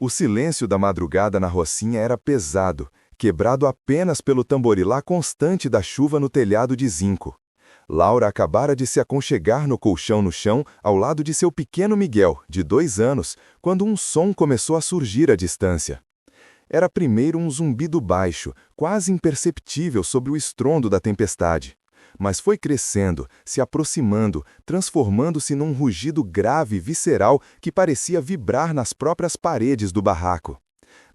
O silêncio da madrugada na Rocinha era pesado, quebrado apenas pelo tamborilá constante da chuva no telhado de zinco. Laura acabara de se aconchegar no colchão no chão, ao lado de seu pequeno Miguel, de 2 anos, quando um som começou a surgir à distância. Era primeiro um zumbido baixo, quase imperceptível sobre o estrondo da tempestade. Mas foi crescendo, se aproximando, transformando-se num rugido grave e visceral que parecia vibrar nas próprias paredes do barraco.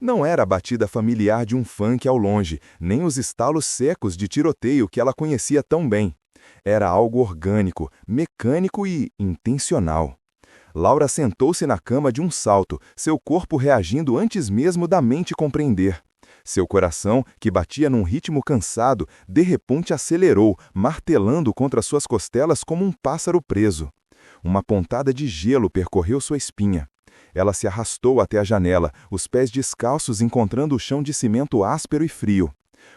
Não era a batida familiar de um funk ao longe, nem os estalos secos de tiroteio que ela conhecia tão bem. Era algo orgânico, mecânico e intencional. Laura sentou-se na cama de um salto, seu corpo reagindo antes mesmo da mente compreender. Seu coração, que batia num ritmo cansado, de repente acelerou, martelando contra suas costelas como um pássaro preso. Uma pontada de gelo percorreu sua espinha. Ela se arrastou até a janela, os pés descalços encontrando o chão de cimento áspero e frio.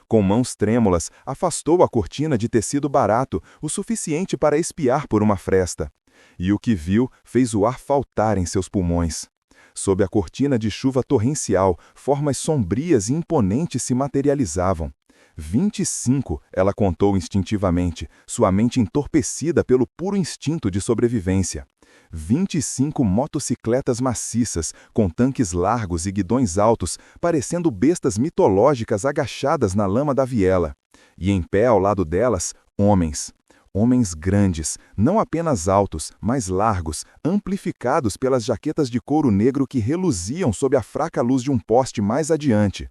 Com mãos trêmulas, afastou a cortina de tecido barato, o suficiente para espiar por uma fresta. E o que viu fez o ar faltar em seus pulmões. Sob a cortina de chuva torrencial, formas sombrias e imponentes se materializavam. 25, ela contou instintivamente, sua mente entorpecida pelo puro instinto de sobrevivência. 25 motocicletas maciças, com tanques largos e guidões altos, parecendo bestas mitológicas agachadas na lama da viela. E em pé ao lado delas, homens. Homens grandes, não apenas altos, mas largos, amplificados pelas jaquetas de couro negro que reluziam sob a fraca luz de um poste mais adiante.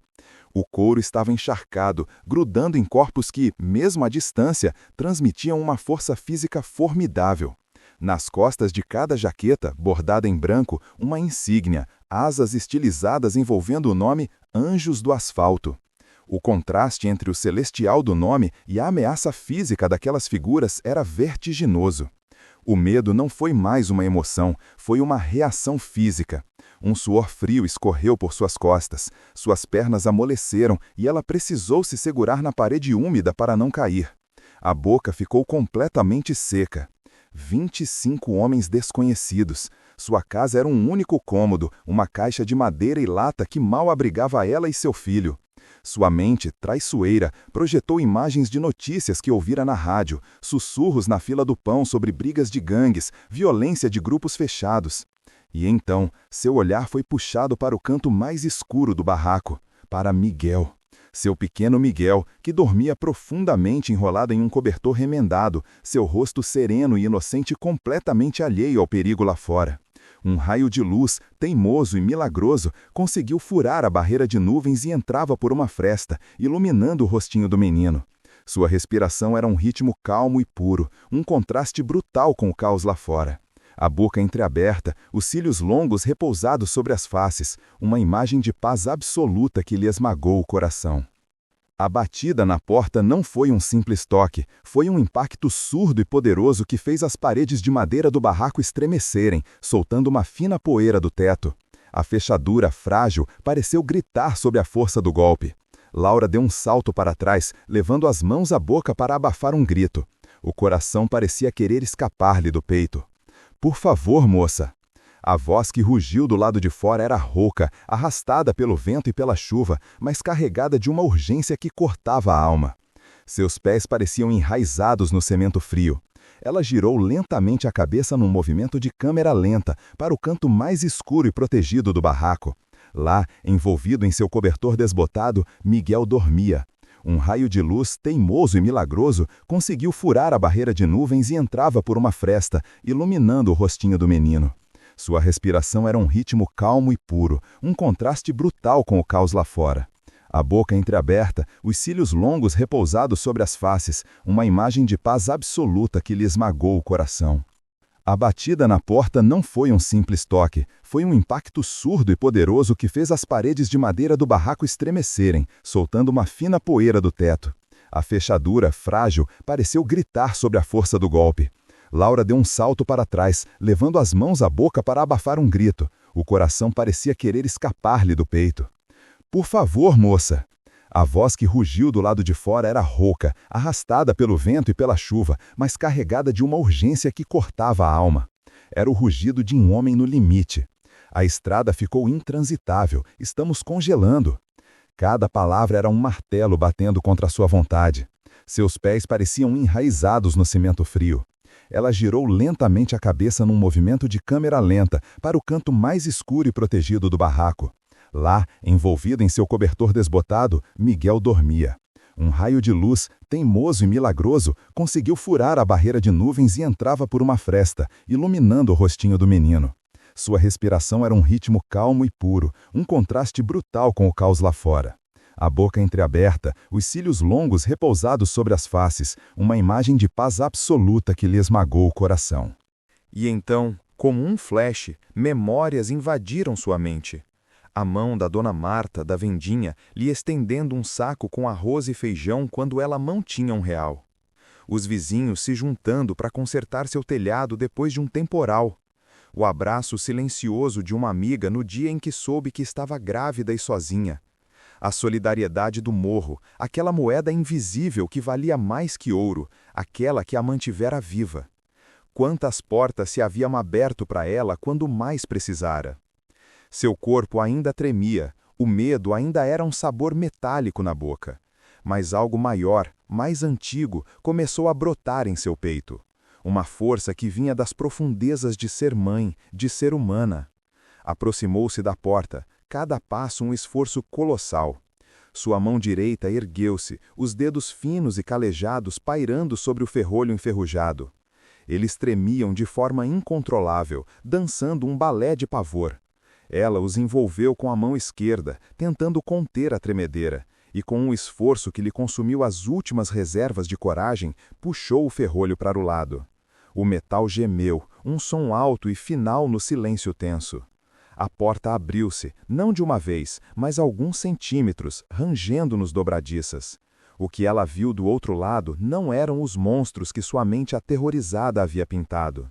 O couro estava encharcado, grudando em corpos que, mesmo à distância, transmitiam uma força física formidável. Nas costas de cada jaqueta, bordada em branco, uma insígnia, asas estilizadas envolvendo o nome Anjos do Asfalto. O contraste entre o celestial do nome e a ameaça física daquelas figuras era vertiginoso. O medo não foi mais uma emoção, foi uma reação física. Um suor frio escorreu por suas costas, suas pernas amoleceram e ela precisou se segurar na parede úmida para não cair. A boca ficou completamente seca. 25 homens desconhecidos. Sua casa era um único cômodo, uma caixa de madeira e lata que mal abrigava ela e seu filho. Sua mente, traiçoeira, projetou imagens de notícias que ouvira na rádio, sussurros na fila do pão sobre brigas de gangues, violência de grupos fechados. E então, seu olhar foi puxado para o canto mais escuro do barraco, para Miguel. Seu pequeno Miguel, que dormia profundamente enrolado em um cobertor remendado, seu rosto sereno e inocente completamente alheio ao perigo lá fora. Um raio de luz, teimoso e milagroso, conseguiu furar a barreira de nuvens e entrava por uma fresta, iluminando o rostinho do menino. Sua respiração era um ritmo calmo e puro, um contraste brutal com o caos lá fora. A boca entreaberta, os cílios longos repousados sobre as faces, uma imagem de paz absoluta que lhe esmagou o coração. A batida na porta não foi um simples toque, foi um impacto surdo e poderoso que fez as paredes de madeira do barraco estremecerem, soltando uma fina poeira do teto. A fechadura, frágil, pareceu gritar sob a força do golpe. Laura deu um salto para trás, levando as mãos à boca para abafar um grito. O coração parecia querer escapar-lhe do peito. "Por favor, moça!" A voz que rugiu do lado de fora era rouca, arrastada pelo vento e pela chuva, mas carregada de uma urgência que cortava a alma. Seus pés pareciam enraizados no cimento frio. Ela girou lentamente a cabeça num movimento de câmera lenta, para o canto mais escuro e protegido do barraco. Lá, envolvido em seu cobertor desbotado, Miguel dormia. Um raio de luz, teimoso e milagroso, conseguiu furar a barreira de nuvens e entrava por uma fresta, iluminando o rostinho do menino. Sua respiração era um ritmo calmo e puro, um contraste brutal com o caos lá fora. A boca entreaberta, os cílios longos repousados sobre as faces, uma imagem de paz absoluta que lhe esmagou o coração. A batida na porta não foi um simples toque, foi um impacto surdo e poderoso que fez as paredes de madeira do barraco estremecerem, soltando uma fina poeira do teto. A fechadura, frágil, pareceu gritar sobre a força do golpe. Laura deu um salto para trás, levando as mãos à boca para abafar um grito. O coração parecia querer escapar-lhe do peito. "Por favor, moça!" A voz que rugiu do lado de fora era rouca, arrastada pelo vento e pela chuva, mas carregada de uma urgência que cortava a alma. Era o rugido de um homem no limite. A estrada ficou intransitável, estamos congelando. Cada palavra era um martelo batendo contra sua vontade. Seus pés pareciam enraizados no cimento frio. Ela girou lentamente a cabeça num movimento de câmera lenta para o canto mais escuro e protegido do barraco. Lá, envolvido em seu cobertor desbotado, Miguel dormia. Um raio de luz, teimoso e milagroso, conseguiu furar a barreira de nuvens e entrava por uma fresta, iluminando o rostinho do menino. Sua respiração era um ritmo calmo e puro, um contraste brutal com o caos lá fora. A boca entreaberta, os cílios longos repousados sobre as faces, uma imagem de paz absoluta que lhe esmagou o coração. E então, como um flash, memórias invadiram sua mente. A mão da dona Marta, da vendinha, lhe estendendo um saco com arroz e feijão quando ela não tinha R$1. Os vizinhos se juntando para consertar seu telhado depois de um temporal. O abraço silencioso de uma amiga no dia em que soube que estava grávida e sozinha. A solidariedade do morro, aquela moeda invisível que valia mais que ouro, aquela que a mantivera viva. Quantas portas se haviam aberto para ela quando mais precisara. Seu corpo ainda tremia, o medo ainda era um sabor metálico na boca. Mas algo maior, mais antigo, começou a brotar em seu peito. Uma força que vinha das profundezas de ser mãe, de ser humana. Aproximou-se da porta, cada passo um esforço colossal. Sua mão direita ergueu-se, os dedos finos e calejados pairando sobre o ferrolho enferrujado. Eles tremiam de forma incontrolável, dançando um balé de pavor. Ela os envolveu com a mão esquerda, tentando conter a tremedeira, e com um esforço que lhe consumiu as últimas reservas de coragem, puxou o ferrolho para o lado. O metal gemeu, um som alto e final no silêncio tenso. A porta abriu-se, não de uma vez, mas alguns centímetros, rangendo nos dobradiças. O que ela viu do outro lado não eram os monstros que sua mente aterrorizada havia pintado.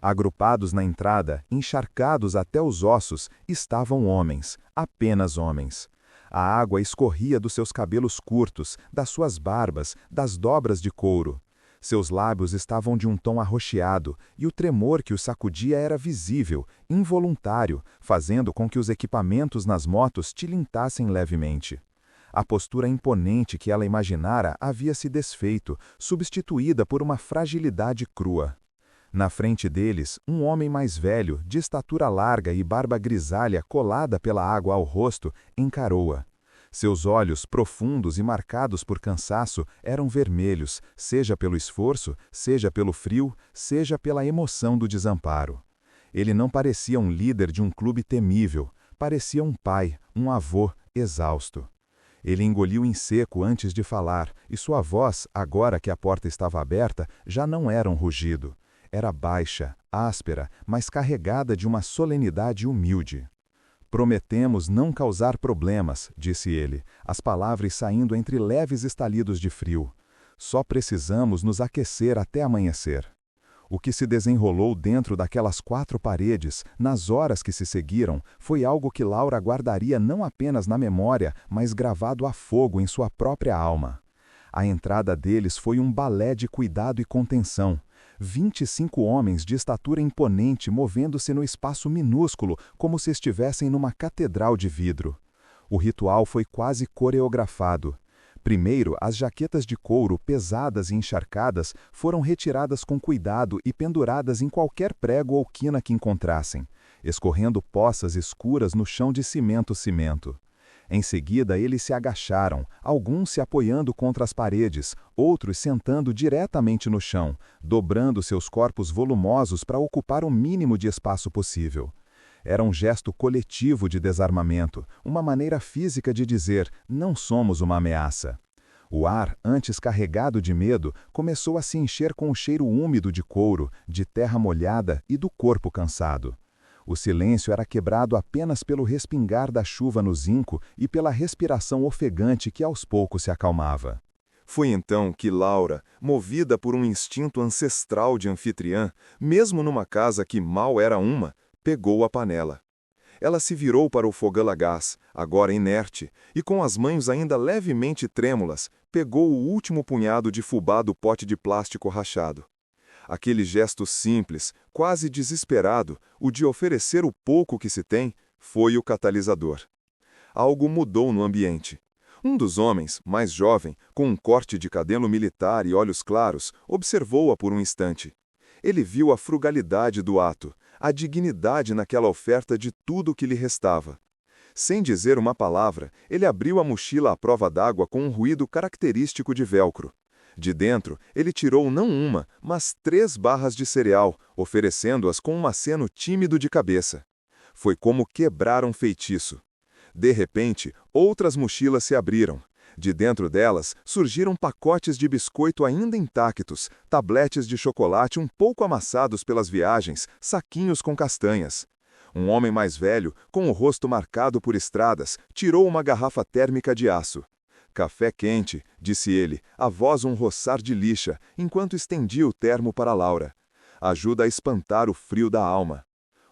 Agrupados na entrada, encharcados até os ossos, estavam homens, apenas homens. A água escorria dos seus cabelos curtos, das suas barbas, das dobras de couro. Seus lábios estavam de um tom arroxeado, e o tremor que os sacudia era visível, involuntário, fazendo com que os equipamentos nas motos tilintassem levemente. A postura imponente que ela imaginara havia se desfeito, substituída por uma fragilidade crua. Na frente deles, um homem mais velho, de estatura larga e barba grisalha colada pela água ao rosto, encarou-a. Seus olhos, profundos e marcados por cansaço, eram vermelhos, seja pelo esforço, seja pelo frio, seja pela emoção do desamparo. Ele não parecia um líder de um clube temível, parecia um pai, um avô, exausto. Ele engoliu em seco antes de falar, e sua voz, agora que a porta estava aberta, já não era um rugido. Era baixa, áspera, mas carregada de uma solenidade humilde. Prometemos não causar problemas, disse ele, as palavras saindo entre leves estalidos de frio. Só precisamos nos aquecer até amanhecer. O que se desenrolou dentro daquelas 4 paredes, nas horas que se seguiram, foi algo que Laura guardaria não apenas na memória, mas gravado a fogo em sua própria alma. A entrada deles foi um balé de cuidado e contenção. 25 homens de estatura imponente movendo-se no espaço minúsculo, como se estivessem numa catedral de vidro. O ritual foi quase coreografado. Primeiro, as jaquetas de couro, pesadas e encharcadas, foram retiradas com cuidado e penduradas em qualquer prego ou quina que encontrassem, escorrendo poças escuras no chão de cimento. Em seguida, eles se agacharam, alguns se apoiando contra as paredes, outros sentando diretamente no chão, dobrando seus corpos volumosos para ocupar o mínimo de espaço possível. Era um gesto coletivo de desarmamento, uma maneira física de dizer, não somos uma ameaça. O ar, antes carregado de medo, começou a se encher com o cheiro úmido de couro, de terra molhada e do corpo cansado. O silêncio era quebrado apenas pelo respingar da chuva no zinco e pela respiração ofegante que aos poucos se acalmava. Foi então que Laura, movida por um instinto ancestral de anfitriã, mesmo numa casa que mal era uma, pegou a panela. Ela se virou para o fogão a gás, agora inerte, e com as mãos ainda levemente trêmulas, pegou o último punhado de fubá do pote de plástico rachado. Aquele gesto simples, quase desesperado, o de oferecer o pouco que se tem, foi o catalisador. Algo mudou no ambiente. Um dos homens, mais jovem, com um corte de cabelo militar e olhos claros, observou-a por um instante. Ele viu a frugalidade do ato, a dignidade naquela oferta de tudo o que lhe restava. Sem dizer uma palavra, ele abriu a mochila à prova d'água com um ruído característico de velcro. De dentro, ele tirou não uma, mas 3 barras de cereal, oferecendo-as com um aceno tímido de cabeça. Foi como quebrar um feitiço. De repente, outras mochilas se abriram. De dentro delas, surgiram pacotes de biscoito ainda intactos, tabletes de chocolate um pouco amassados pelas viagens, saquinhos com castanhas. Um homem mais velho, com o rosto marcado por estradas, tirou uma garrafa térmica de aço. Café quente, disse ele, a voz um roçar de lixa, enquanto estendia o termo para Laura. Ajuda a espantar o frio da alma.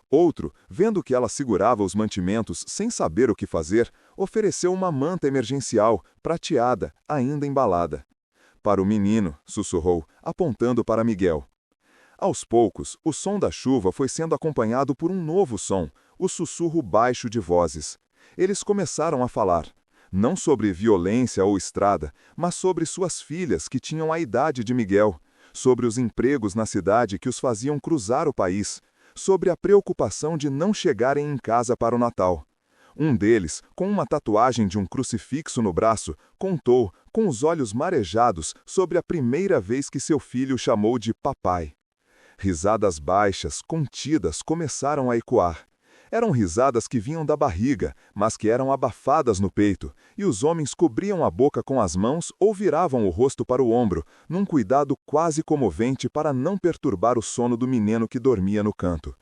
Outro, vendo que ela segurava os mantimentos sem saber o que fazer, ofereceu uma manta emergencial, prateada, ainda embalada. Para o menino, sussurrou, apontando para Miguel. Aos poucos, o som da chuva foi sendo acompanhado por um novo som, o sussurro baixo de vozes. Eles começaram a falar, não sobre violência ou estrada, mas sobre suas filhas que tinham a idade de Miguel, sobre os empregos na cidade que os faziam cruzar o país, sobre a preocupação de não chegarem em casa para o Natal. Um deles, com uma tatuagem de um crucifixo no braço, contou, com os olhos marejados, sobre a primeira vez que seu filho chamou de papai. Risadas baixas, contidas, começaram a ecoar. Eram risadas que vinham da barriga, mas que eram abafadas no peito, e os homens cobriam a boca com as mãos ou viravam o rosto para o ombro, num cuidado quase comovente para não perturbar o sono do menino que dormia no canto.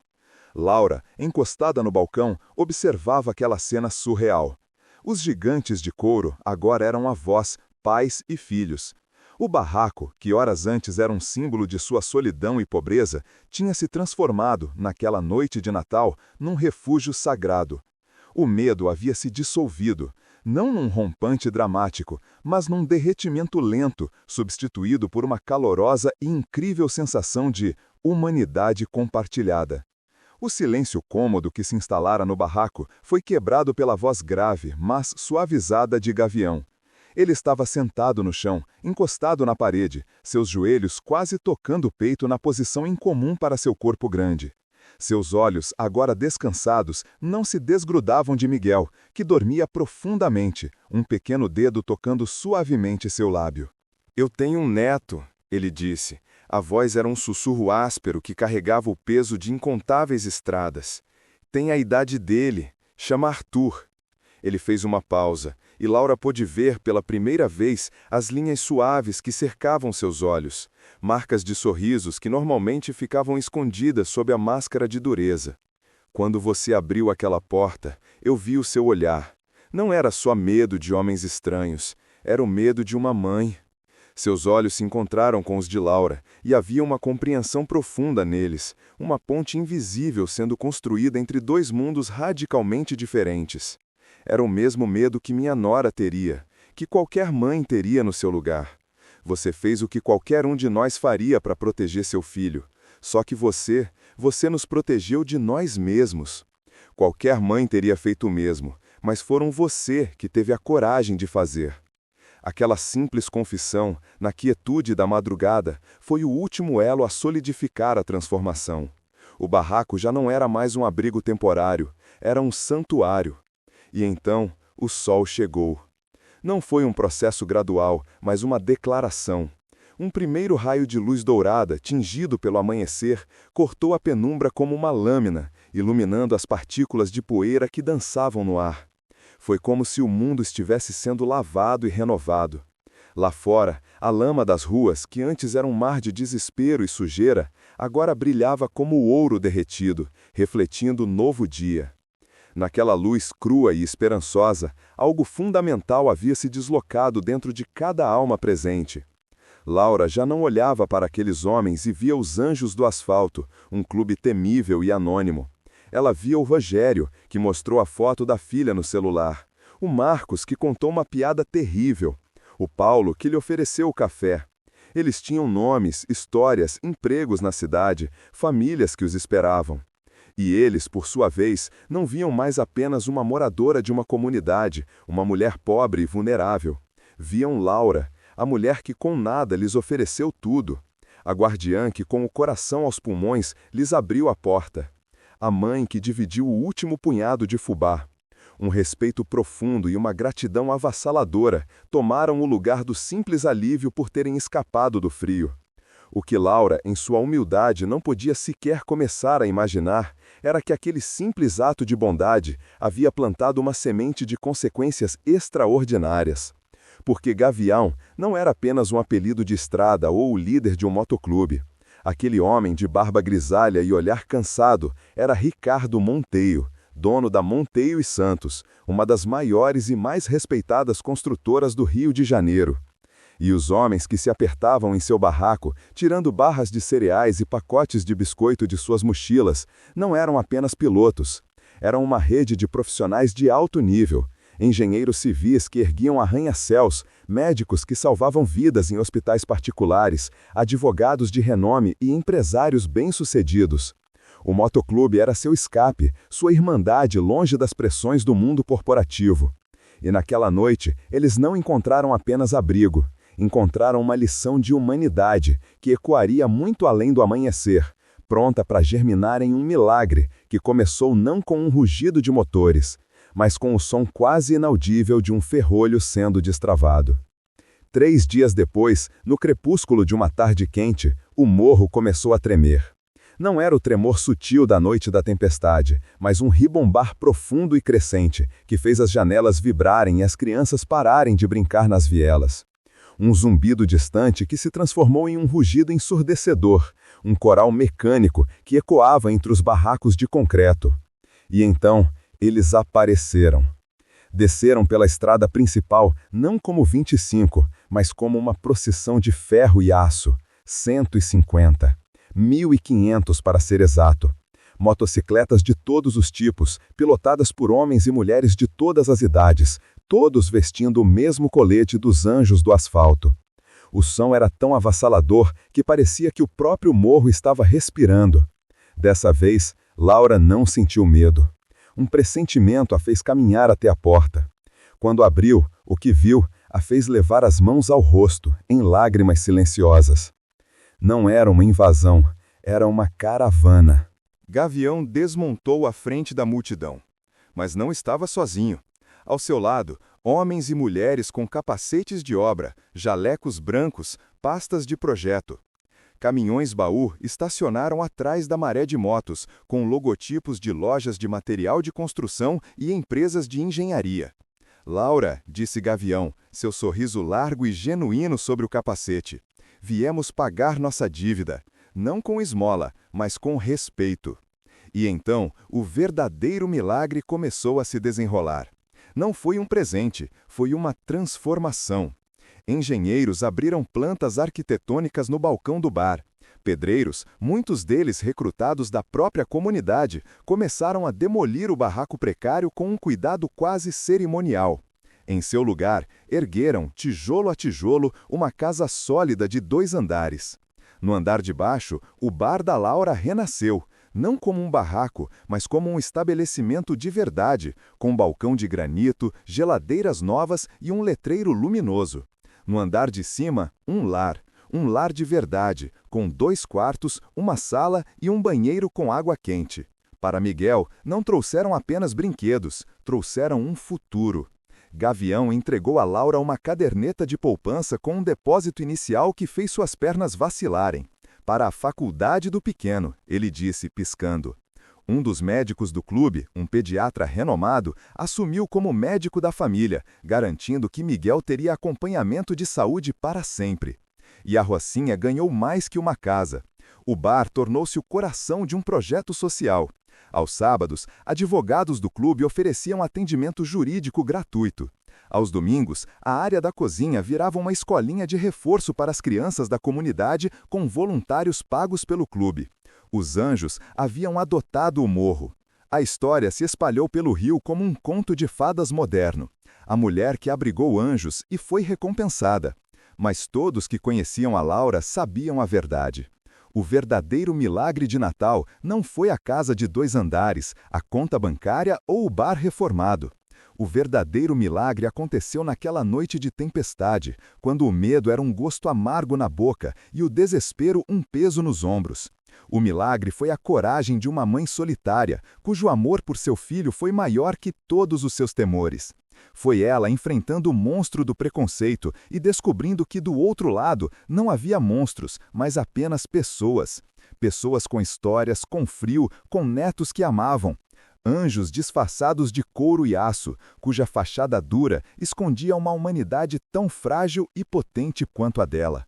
Laura, encostada no balcão, observava aquela cena surreal. Os gigantes de couro agora eram avós, pais e filhos. O barraco, que horas antes era um símbolo de sua solidão e pobreza, tinha se transformado, naquela noite de Natal, num refúgio sagrado. O medo havia se dissolvido, não num rompante dramático, mas num derretimento lento, substituído por uma calorosa e incrível sensação de humanidade compartilhada. O silêncio cômodo que se instalara no barraco foi quebrado pela voz grave, mas suavizada de Gavião. Ele estava sentado no chão, encostado na parede, seus joelhos quase tocando o peito na posição incomum para seu corpo grande. Seus olhos, agora descansados, não se desgrudavam de Miguel, que dormia profundamente, um pequeno dedo tocando suavemente seu lábio. "Eu tenho um neto", ele disse. A voz era um sussurro áspero que carregava o peso de incontáveis estradas. "Tem a idade dele. Chama Arthur." Ele fez uma pausa, e Laura pôde ver pela primeira vez as linhas suaves que cercavam seus olhos, marcas de sorrisos que normalmente ficavam escondidas sob a máscara de dureza. "Quando você abriu aquela porta, eu vi o seu olhar. Não era só medo de homens estranhos, era o medo de uma mãe." Seus olhos se encontraram com os de Laura, e havia uma compreensão profunda neles, uma ponte invisível sendo construída entre 2 mundos radicalmente diferentes. Era o mesmo medo que minha nora teria, que qualquer mãe teria no seu lugar. Você fez o que qualquer um de nós faria para proteger seu filho. Só que você nos protegeu de nós mesmos. Qualquer mãe teria feito o mesmo, mas foram você que teve a coragem de fazer. Aquela simples confissão, na quietude da madrugada, foi o último elo a solidificar a transformação. O barraco já não era mais um abrigo temporário, era um santuário. E então, o sol chegou. Não foi um processo gradual, mas uma declaração. Um primeiro raio de luz dourada, tingido pelo amanhecer, cortou a penumbra como uma lâmina, iluminando as partículas de poeira que dançavam no ar. Foi como se o mundo estivesse sendo lavado e renovado. Lá fora, a lama das ruas, que antes era um mar de desespero e sujeira, agora brilhava como o ouro derretido, refletindo o novo dia. Naquela luz crua e esperançosa, algo fundamental havia se deslocado dentro de cada alma presente. Laura já não olhava para aqueles homens e via os anjos do asfalto, um clube temível e anônimo. Ela via o Rogério, que mostrou a foto da filha no celular, o Marcos, que contou uma piada terrível, o Paulo, que lhe ofereceu o café. Eles tinham nomes, histórias, empregos na cidade, famílias que os esperavam. E eles, por sua vez, não viam mais apenas uma moradora de uma comunidade, uma mulher pobre e vulnerável. Viam Laura, a mulher que com nada lhes ofereceu tudo. A guardiã que, com o coração aos pulmões, lhes abriu a porta. A mãe que dividiu o último punhado de fubá. Um respeito profundo e uma gratidão avassaladora tomaram o lugar do simples alívio por terem escapado do frio. O que Laura, em sua humildade, não podia sequer começar a imaginar era que aquele simples ato de bondade havia plantado uma semente de consequências extraordinárias. Porque Gavião não era apenas um apelido de estrada ou o líder de um motoclube. Aquele homem de barba grisalha e olhar cansado era Ricardo Monteio, dono da Monteio e Santos, uma das maiores e mais respeitadas construtoras do Rio de Janeiro. E os homens que se apertavam em seu barraco, tirando barras de cereais e pacotes de biscoito de suas mochilas, não eram apenas pilotos. Eram uma rede de profissionais de alto nível, engenheiros civis que erguiam arranha-céus, médicos que salvavam vidas em hospitais particulares, advogados de renome e empresários bem-sucedidos. O motoclube era seu escape, sua irmandade longe das pressões do mundo corporativo. E naquela noite, eles não encontraram apenas abrigo. Encontraram uma lição de humanidade que ecoaria muito além do amanhecer, pronta para germinar em um milagre que começou não com um rugido de motores, mas com o som quase inaudível de um ferrolho sendo destravado. 3 dias depois, no crepúsculo de uma tarde quente, o morro começou a tremer. Não era o tremor sutil da noite da tempestade, mas um ribombar profundo e crescente, que fez as janelas vibrarem e as crianças pararem de brincar nas vielas. Um zumbido distante que se transformou em um rugido ensurdecedor, um coral mecânico que ecoava entre os barracos de concreto. E então, eles apareceram. Desceram pela estrada principal não como 25, mas como uma procissão de ferro e aço. 150. 1.500 para ser exato. Motocicletas de todos os tipos, pilotadas por homens e mulheres de todas as idades, todos vestindo o mesmo colete dos anjos do asfalto. O som era tão avassalador que parecia que o próprio morro estava respirando. Dessa vez, Laura não sentiu medo. Um pressentimento a fez caminhar até a porta. Quando abriu, o que viu a fez levar as mãos ao rosto, em lágrimas silenciosas. Não era uma invasão, era uma caravana. Gavião desmontou à frente da multidão. Mas não estava sozinho. Ao seu lado, homens e mulheres com capacetes de obra, jalecos brancos, pastas de projeto. Caminhões-baú estacionaram atrás da maré de motos, com logotipos de lojas de material de construção e empresas de engenharia. Laura, disse Gavião, seu sorriso largo e genuíno sobre o capacete. Viemos pagar nossa dívida, não com esmola, mas com respeito. E então, o verdadeiro milagre começou a se desenrolar. Não foi um presente, foi uma transformação. Engenheiros abriram plantas arquitetônicas no balcão do bar. Pedreiros, muitos deles recrutados da própria comunidade, começaram a demolir o barraco precário com um cuidado quase cerimonial. Em seu lugar, ergueram, tijolo a tijolo, uma casa sólida de 2 andares. No andar de baixo, o bar da Laura renasceu, não como um barraco, mas como um estabelecimento de verdade, com balcão de granito, geladeiras novas e um letreiro luminoso. No andar de cima, um lar de verdade, com 2 quartos, uma sala e um banheiro com água quente. Para Miguel, não trouxeram apenas brinquedos, trouxeram um futuro. Gavião entregou a Laura uma caderneta de poupança com um depósito inicial que fez suas pernas vacilarem. Para a faculdade do pequeno, ele disse, piscando. Um dos médicos do clube, um pediatra renomado, assumiu como médico da família, garantindo que Miguel teria acompanhamento de saúde para sempre. E a Rocinha ganhou mais que uma casa. O bar tornou-se o coração de um projeto social. Aos sábados, advogados do clube ofereciam atendimento jurídico gratuito. Aos domingos, a área da cozinha virava uma escolinha de reforço para as crianças da comunidade com voluntários pagos pelo clube. Os anjos haviam adotado o morro. A história se espalhou pelo Rio como um conto de fadas moderno. A mulher que abrigou anjos e foi recompensada. Mas todos que conheciam a Laura sabiam a verdade. O verdadeiro milagre de Natal não foi a casa de 2 andares, a conta bancária ou o bar reformado. O verdadeiro milagre aconteceu naquela noite de tempestade, quando o medo era um gosto amargo na boca e o desespero um peso nos ombros. O milagre foi a coragem de uma mãe solitária, cujo amor por seu filho foi maior que todos os seus temores. Foi ela enfrentando o monstro do preconceito e descobrindo que do outro lado não havia monstros, mas apenas pessoas. Pessoas com histórias, com frio, com netos que amavam. Anjos disfarçados de couro e aço, cuja fachada dura escondia uma humanidade tão frágil e potente quanto a dela.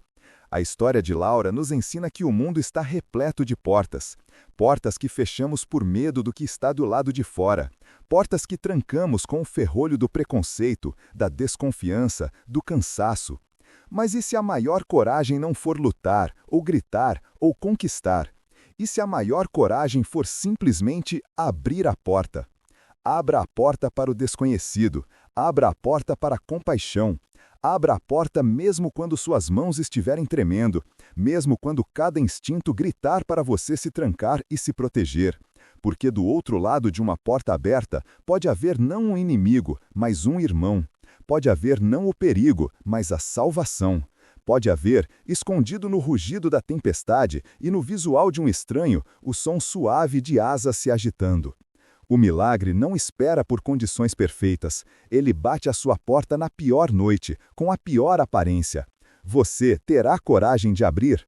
A história de Laura nos ensina que o mundo está repleto de portas. Portas que fechamos por medo do que está do lado de fora. Portas que trancamos com o ferrolho do preconceito, da desconfiança, do cansaço. Mas e se a maior coragem não for lutar, ou gritar, ou conquistar? E se a maior coragem for simplesmente abrir a porta? Abra a porta para o desconhecido. Abra a porta para a compaixão. Abra a porta mesmo quando suas mãos estiverem tremendo, mesmo quando cada instinto gritar para você se trancar e se proteger. Porque do outro lado de uma porta aberta pode haver não um inimigo, mas um irmão. Pode haver não o perigo, mas a salvação. Pode haver, escondido no rugido da tempestade e no visual de um estranho, o som suave de asas se agitando. O milagre não espera por condições perfeitas. Ele bate à sua porta na pior noite, com a pior aparência. Você terá coragem de abrir?